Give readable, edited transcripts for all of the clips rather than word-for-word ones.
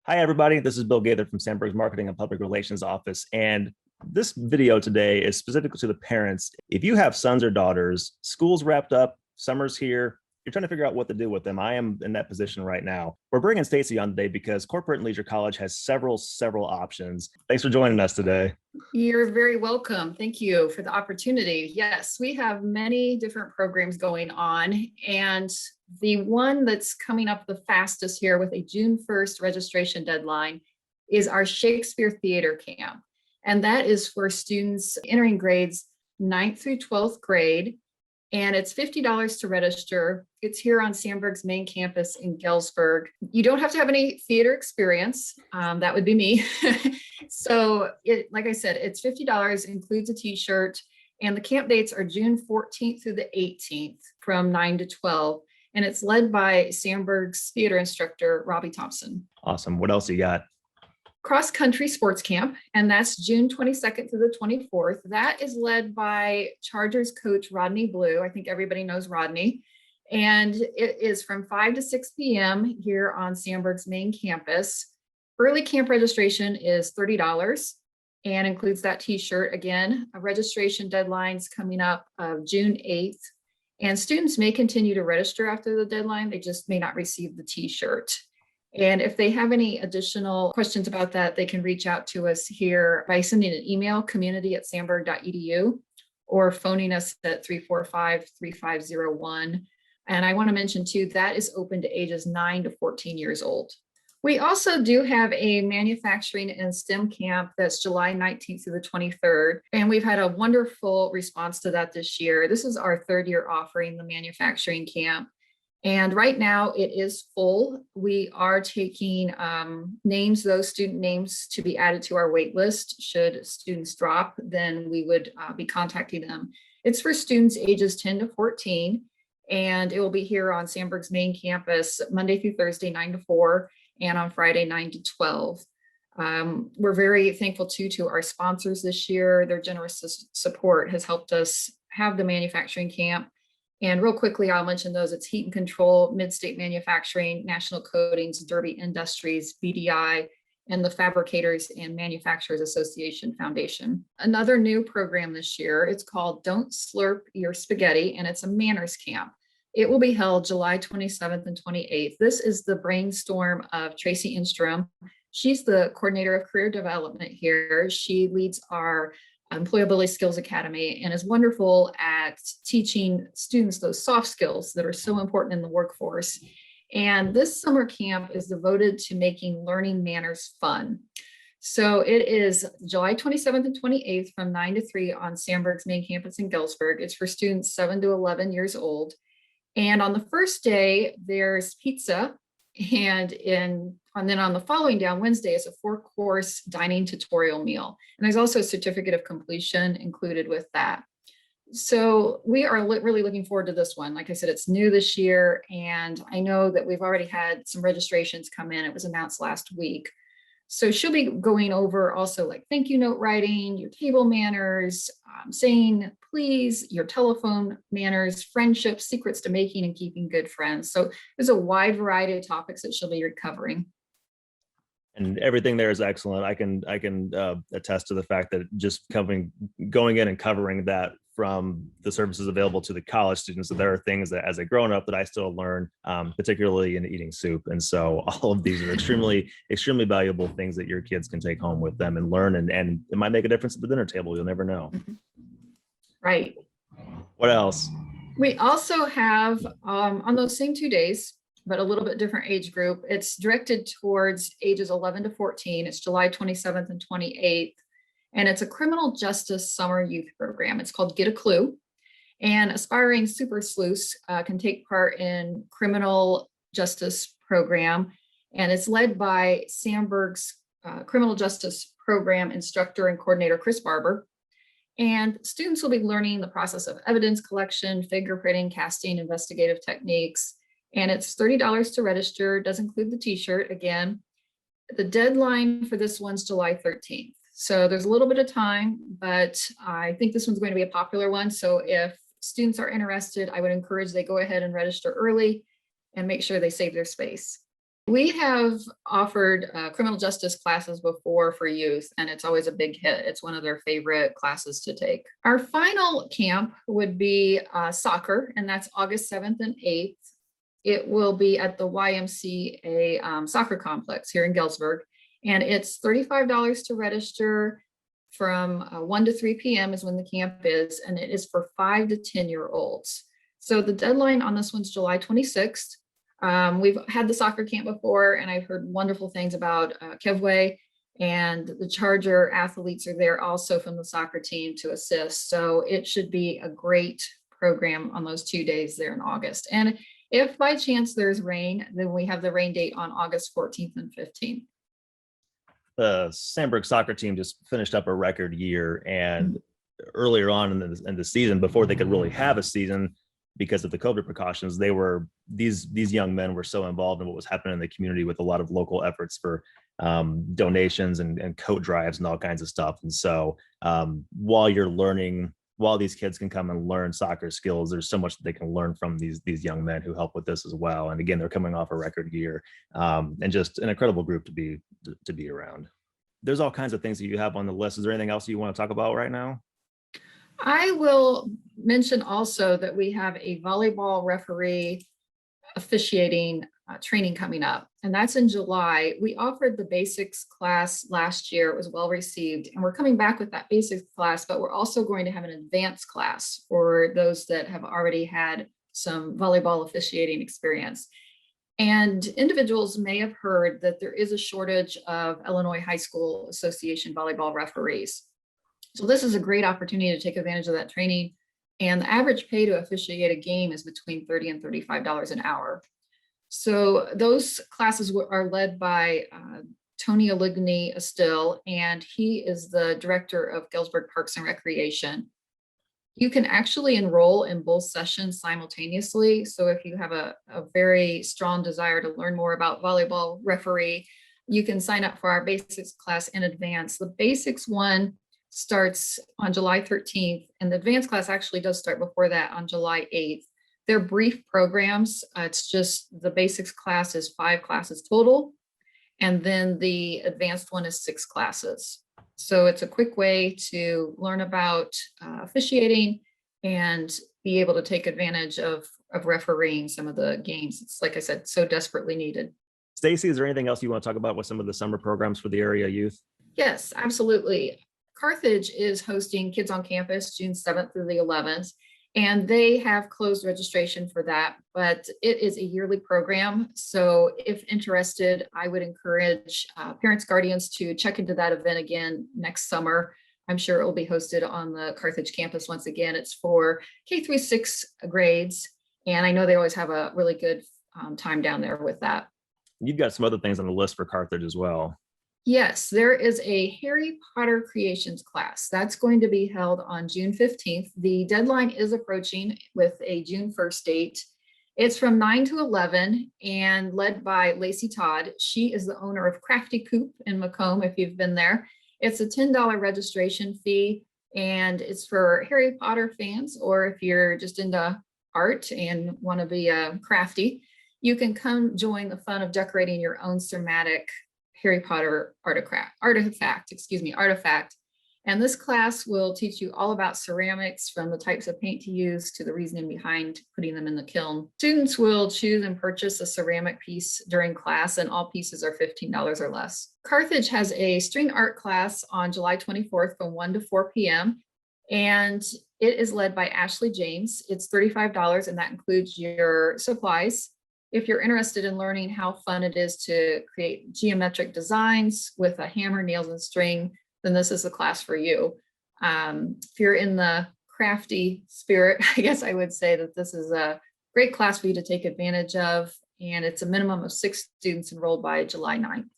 Hi, everybody. This is Bill Gaither from Sandburg's Marketing and Public Relations Office. And this video today is specifically to the parents. If you have sons or daughters, school's wrapped up, summer's here, you're trying to figure out what to do with them. I am in that position right now. We're bringing Stacy on today because Corporate and Leisure College has several options. Thanks for joining us today. You're very welcome. Thank you for the opportunity. Yes, we have many different programs going on, and the one that's coming up the fastest here with a June 1st registration deadline is our Shakespeare Theater Camp. And that is for students entering grades 9th through 12th grade. And it's $50 to register. It's here on Sandburg's main campus in Galesburg. You don't have to have any theater experience. That would be me. So like I said, it's $50, includes a t-shirt, and the camp dates are June 14th through the 18th from 9 to 12. And it's led by Sandburg's theater instructor, Robbie Thompson. Awesome. What else you got? Cross country sports camp, and that's June 22nd through the 24th. That is led by Chargers coach Rodney Blue. I think everybody knows Rodney. And it is from 5 to 6 p.m. here on Sandburg's main campus. Early camp registration is $30 and includes that t-shirt. Again, a registration deadline's coming up of June 8th. And students may continue to register after the deadline. They just may not receive the t-shirt. And if they have any additional questions about that, they can reach out to us here by sending an email, community@sandburg.edu, or phoning us at 345-3501. And I want to mention too, that is open to ages 9 to 14 years old. We also do have a manufacturing and STEM camp that's July 19th through the 23rd. And we've had a wonderful response to that this year. This is our third year offering the manufacturing camp. And right now it is full. We are taking names, those student names, to be added to our wait list. Should students drop, then we would be contacting them. It's for students ages 10 to 14, and it will be here on Sandburg's main campus, Monday through Thursday, 9 to 4, and on Friday, 9 to 12. We're very thankful to our sponsors this year. Their generous support has helped us have the manufacturing camp. And real quickly, I'll mention those. It's Heat and Control, Mid-State Manufacturing, National Coatings, Derby Industries, BDI, and the Fabricators and Manufacturers Association Foundation. Another new program this year, it's called Don't Slurp Your Spaghetti, and it's a manners camp. It will be held July 27th and 28th. This is the brainstorm of Tracy Instrom. She's the coordinator of career development here. She leads our Employability Skills Academy and is wonderful at teaching students those soft skills that are so important in the workforce. And this summer camp is devoted to making learning manners fun. So it is July 27th and 28th from 9 to 3 on Sandburg's main campus in Galesburg. It's for students 7 to 11 years old. And on the first day, there's pizza. And then on the following day, on Wednesday, is a 4-course dining tutorial meal. And there's also a certificate of completion included with that. So we are really looking forward to this one. Like I said, it's new this year, and I know that we've already had some registrations come in. It was announced last week. So she'll be going over also like thank you note writing, your table manners, saying please, your telephone manners, friendships, secrets to making and keeping good friends. So there's a wide variety of topics that she'll be covering. And everything there is excellent. I can attest to the fact that just going in and covering that from the services available to the college students, that there are things that as a grown up that I still learn, particularly in eating soup. And so all of these are extremely valuable things that your kids can take home with them and learn, and it might make a difference at the dinner table. You'll never know. Right. What else? We also have on those same 2 days, but a little bit different age group. It's directed towards ages 11 to 14. It's July 27th and 28th. And it's a criminal justice summer youth program. It's called Get a Clue. And aspiring super sleuths can take part in criminal justice program. And it's led by Sandburg's criminal justice program instructor and coordinator, Chris Barber. And students will be learning the process of evidence collection, fingerprinting, casting, investigative techniques. And it's $30 to register, does include the t-shirt again. The deadline for this one's July 13th. So there's a little bit of time, but I think this one's going to be a popular one. So if students are interested, I would encourage they go ahead and register early and make sure they save their space. We have offered criminal justice classes before for youth, and it's always a big hit. It's one of their favorite classes to take. Our final camp would be soccer, and that's August 7th and 8th. It will be at the YMCA soccer complex here in Galesburg, and it's $35 to register. From 1 to 3 p.m. is when the camp is, and it is for 5 to 10-year-olds. So the deadline on this one's July 26th. We've had the soccer camp before, and I've heard wonderful things about Kevway, and the Charger athletes are there also from the soccer team to assist. So it should be a great program on those 2 days there in August. And if by chance there's rain, then we have the rain date on August 14th and 15th. The Sandburg soccer team just finished up a record year, and earlier on in the season, before they could really have a season because of the COVID precautions, these young men were so involved in what was happening in the community with a lot of local efforts for donations and coat drives and all kinds of stuff. And so while these kids can come and learn soccer skills, there's so much that they can learn from these young men who help with this as well. And again, they're coming off a record year, and just an incredible group to be around. There's all kinds of things that you have on the list. Is there anything else you want to talk about right now? I will mention also that we have a volleyball referee officiating training coming up, and that's in July. We offered the basics class last year. It was well received, and we're coming back with that basics class, but we're also going to have an advanced class for those that have already had some volleyball officiating experience. And individuals may have heard that there is a shortage of Illinois High School Association volleyball referees. So this is a great opportunity to take advantage of that training. And the average pay to officiate a game is between $30 and $35 an hour. So those classes are led by Tony Aligny Estill, and he is the director of Galesburg Parks and Recreation. You can actually enroll in both sessions simultaneously. So if you have a very strong desire to learn more about volleyball referee, you can sign up for our basics class in advance. The basics one starts on July 13th, and the advanced class actually does start before that on July 8th. They're brief programs. It's just the basics class is 5 classes total, and then the advanced one is 6 classes. So it's a quick way to learn about officiating and be able to take advantage of refereeing some of the games. It's, like I said, so desperately needed. Stacy, is there anything else you want to talk about with some of the summer programs for the area youth? Yes, absolutely. Carthage is hosting Kids on Campus June 7th through the 11th, and they have closed registration for that, but it is a yearly program. So if interested, I would encourage parents, guardians to check into that event again next summer. I'm sure it will be hosted on the Carthage campus once again. It's for K-6 grades, and I know they always have a really good time down there with that. You've got some other things on the list for Carthage as well. Yes, there is a Harry Potter creations class that's going to be held on June 15th. The deadline is approaching with a June 1st date. It's from 9 to 11 and led by Lacey Todd. She is the owner of Crafty Coop in Macomb, if you've been there. It's a $10 registration fee, and it's for Harry Potter fans, or if you're just into art and want to be crafty, you can come join the fun of decorating your own ceramic Harry Potter artifact. And this class will teach you all about ceramics, from the types of paint to use to the reasoning behind putting them in the kiln. Students will choose and purchase a ceramic piece during class, and all pieces are $15 or less. Carthage has a string art class on July 24th from 1 to 4 p.m. and it is led by Ashley James. It's $35, and that includes your supplies. If you're interested in learning how fun it is to create geometric designs with a hammer, nails, and string, then this is the class for you. If you're in the crafty spirit, I guess I would say that this is a great class for you to take advantage of, and it's a minimum of 6 students enrolled by July 9th.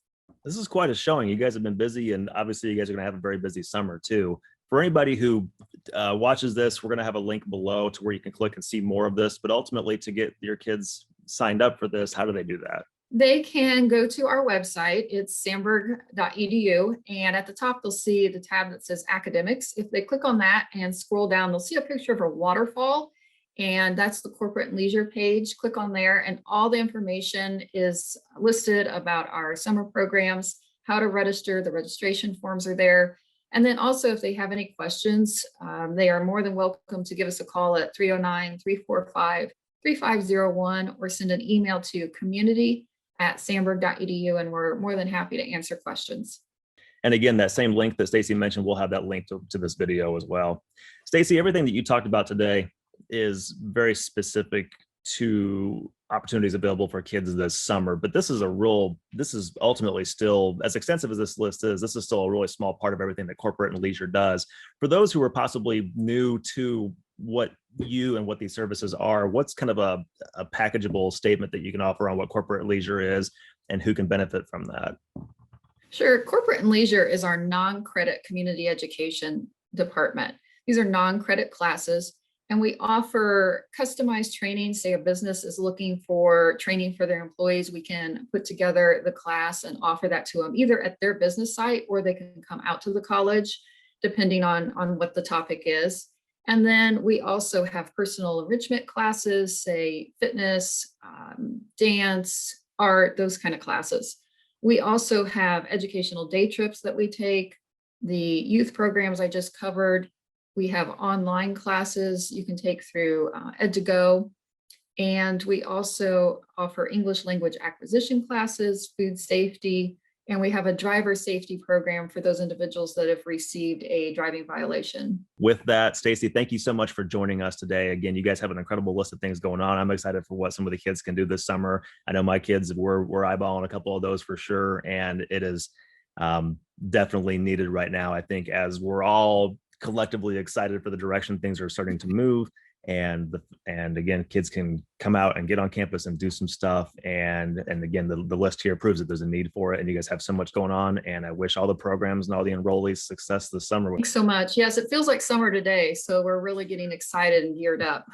This is quite a showing. You guys have been busy, and obviously you guys are going to have a very busy summer too. For anybody who watches this, we're going to have a link below to where you can click and see more of this, but ultimately to get your kids signed up for this, how do they do that? They can go to our website. It's sandburg.edu, and at the top they'll see the tab that says academics. If they click on that and scroll down, they'll see a picture of a waterfall, And that's the corporate and leisure page. Click on there and all the information is listed about our summer programs, how to register. The registration forms are there. And then also if they have any questions, they are more than welcome to give us a call at 309-345-3501 or send an email to community@sandburg.edu, and we're more than happy to answer questions. And again, that same link that Stacy mentioned, we'll have that link to this video as well. Stacy, everything that you talked about today is very specific to opportunities available for kids this summer, but this is ultimately still, as extensive as this list is, this is still a really small part of everything that corporate and leisure does. For those who are possibly new to what you and what these services are, what's kind of a packageable statement that you can offer on what corporate leisure is and who can benefit from that? Sure. Corporate and leisure is our non-credit community education department. These are non-credit classes, and we offer customized training. Say a business is looking for training for their employees, we can put together the class and offer that to them either at their business site or they can come out to the college, depending on what the topic is. And then we also have personal enrichment classes, say fitness, dance, art, those kind of classes. We also have educational day trips that we take, the youth programs I just covered. We have online classes you can take through Ed2Go. And we also offer English language acquisition classes, food safety, and we have a driver safety program for those individuals that have received a driving violation. With that, Stacy, thank you so much for joining us today. Again, you guys have an incredible list of things going on. I'm excited for what some of the kids can do this summer. I know my kids were eyeballing a couple of those for sure, and it is definitely needed right now. I think as we're all collectively excited for the direction things are starting to move, and again, kids can come out and get on campus and do some stuff. And again, the list here proves that there's a need for it, and you guys have so much going on. And I wish all the programs and all the enrollees success this summer. Thanks so much. Yes, it feels like summer today, so we're really getting excited and geared up.